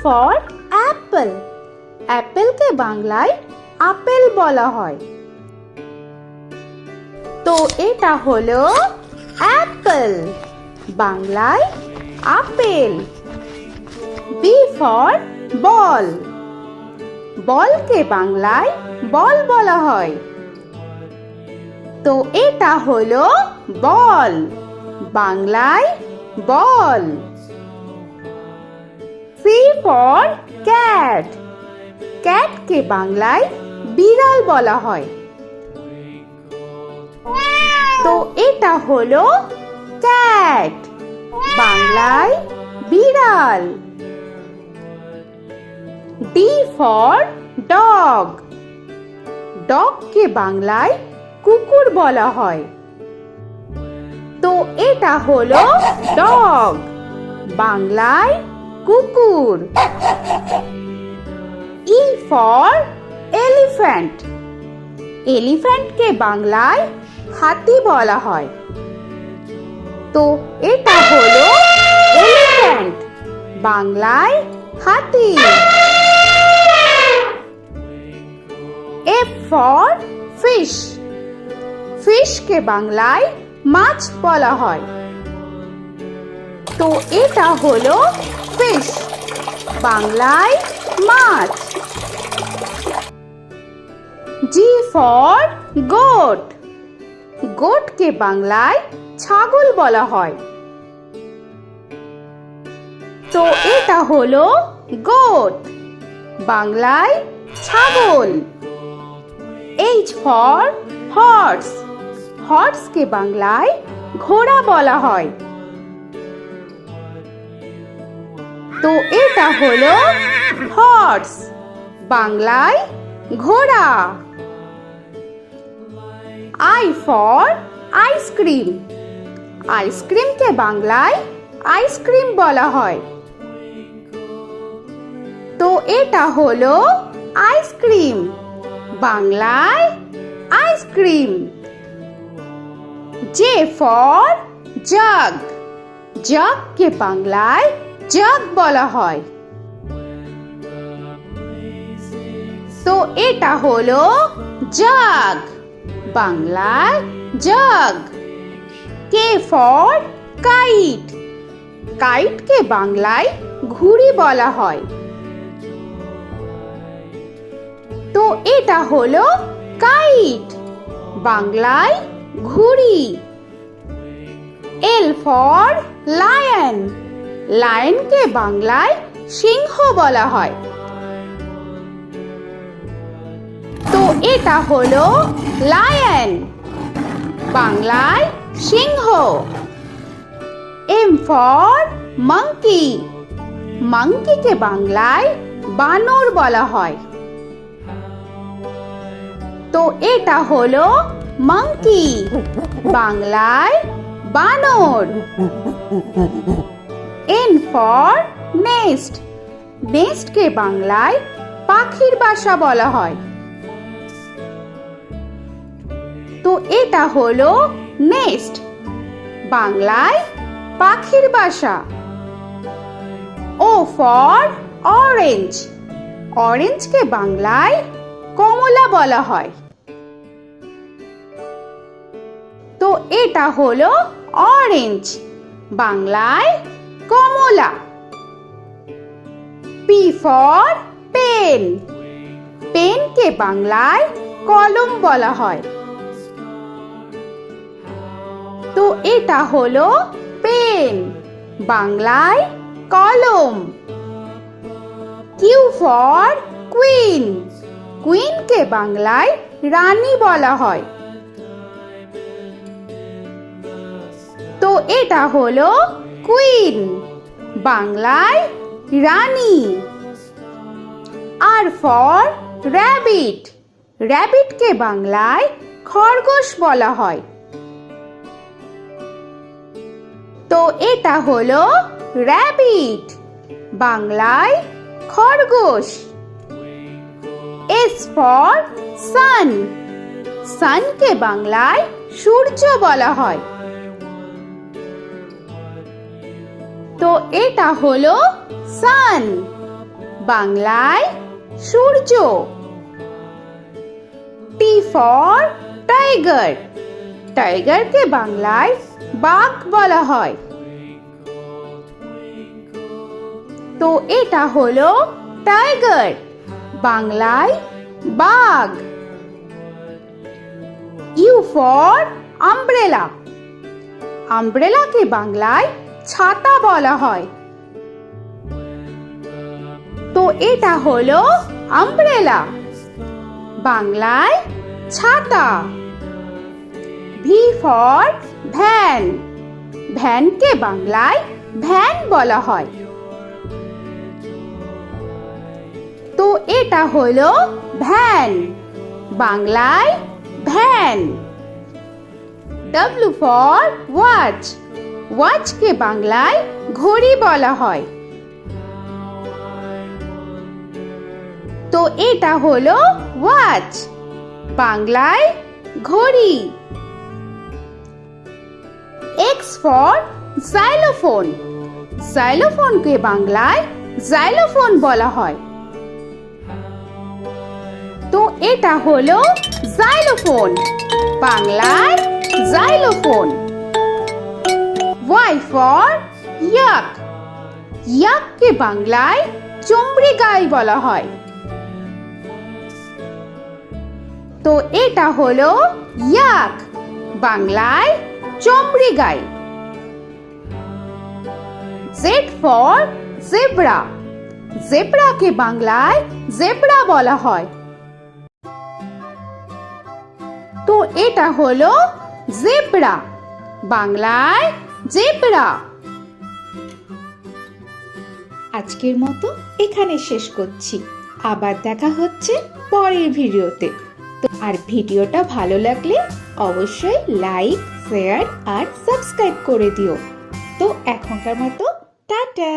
For Apple. অ্যাপেলকে বাংলায় apple বলা হয়। তো এটা হলো অ্যাপল, বাংলায় আপেল। B for ball. বলকে বাংলায় বল বলা হয়। তো এটা হলো বল, বাংলায় বল। C for cat. ক্যাটকে বাংলায় বিড়াল বলা হয়। তো এটা হলো ক্যাট, বাংলায় বিড়াল। D for dog. ডগকে বাংলায় কুকুর বলা হয়। তো এটা হলো ডগ, বাংলায় কুকুর। E for elephant. এলিফ্যান্টকে বাংলায় হাতি বলা হয়। তো এটা হলো এলিফ্যান্ট, বাংলায় হাতি। F for fish. ফিশকে বাংলায় মাছ বলা হয়। তো এটা হলো ফিশ, বাংলায় মাছ। G for goat. গোটকে বাংলায় ছাগল বলা হয়। তো এটা হলো গোট, বাংলায় ছাগল। H for horse. হর্সকে বাংলায় ঘোড়া বলা হয়। তো এটা হলো হর্স, বাংলায় ঘোড়া। I for ice cream. আইসক্রিমকে বাংলায় আইসক্রিম বলা হয়। তো এটা হলো আইসক্রিম, বাংলায় আইসক্রিম। J for jug. জাগকে বাংলায় জাগ বলা হয়। তো এটা হলো জাগ, বাংলায় জাগ। K for kite. কাইটকে বাংলায় ঘুড়ি বলা হয়। তো এটা হলো কাইট, বাংলায় ঘুড়ি। L for lion. লায়নকে বাংলায় সিংহ বলা হয়। তো এটা হলো লায়ন, বাংলায় সিংহ। M for monkey. মাঙ্কিকে বাংলায় বানর বলা হয়। তো এটা হলো মাঙ্কি, বাংলায় বানর। N for nest. নেস্টকে বাংলায় পাখির বাসা বলা হয়। তো এটা হলো নেস্ট, বাংলায় পাখির বাসা। O for orange. অরেঞ্জকে বাংলায় কমলা বলা হয়। তো এটা হলো অরেঞ্জ, বাংলায় কমলা। P for pen. পেনকে বাংলায় কলম বলা হয়। তো এটা হলো পেন, বাংলায় কলম। Q for queen. কুইনকে বাংলায় রানী বলা হয়। তো এটা হলো কুইন, বাংলায় রানী। আর ফর র‍্যাবিট। র‍্যাবিটকে বাংলায় খরগোশ বলা হয়। তো এটা হলো র‍্যাবিট, বাংলায় খরগোশ। S for sun. সানকে বাংলায় সূর্য বলা হয়। তো এটা হলো সান, বাংলায় সূর্য। টি ফর টাইগার, টাইগারকে বাংলায় বাঘ বলা হয়। তো এটা হলো টাইগার, বাংলায় বাঘ। ইউ ফর আমব্রেলা, আমব্রেলাকে বাংলায় ছাতা বলা হয়। তো এটা হলো আমব্রেলা, বাংলায় ছাতা। ভি ফর ভ্যান, ভ্যানকে বাংলায় ভ্যান বলা হয়। তো এটা হলো ভ্যান, বাংলায় ভ্যান। ডব্লিউ ফর ওয়াচ, ওয়াচকে বাংলায় ঘড়ি বলা হয়। তো এটা হলো ওয়াচ, বাংলায় ঘড়ি। এক্স ফর জাইলোফোন, জাইলোফোনকে বাংলায় জাইলোফোন বলা হয়। তো এটা হলো জাইলোফোন, বাংলায় জাইলোফোন। ওয়াই ফর ইয়াক, ইয়াককে বাংলায় চমড়ি গাই বলা হয়। তো এটা হলো ইয়াক, বাংলায় চমড়ি গাই। জেড ফর জেব্রা, জেব্রাকে বাংলায় জেব্রা বলা হয়। তো এটা হলো জেব্রা, বাংলায় জেব্রা। আজকের মতো এখানে শেষ করছি, আবার দেখা হচ্ছে পরের ভিডিওতে। তো আর ভিডিওটা ভালো লাগলে অবশ্যই লাইক, শেয়ার আর সাবস্ক্রাইব করে দিও। তো এখনকার মতো টাটা।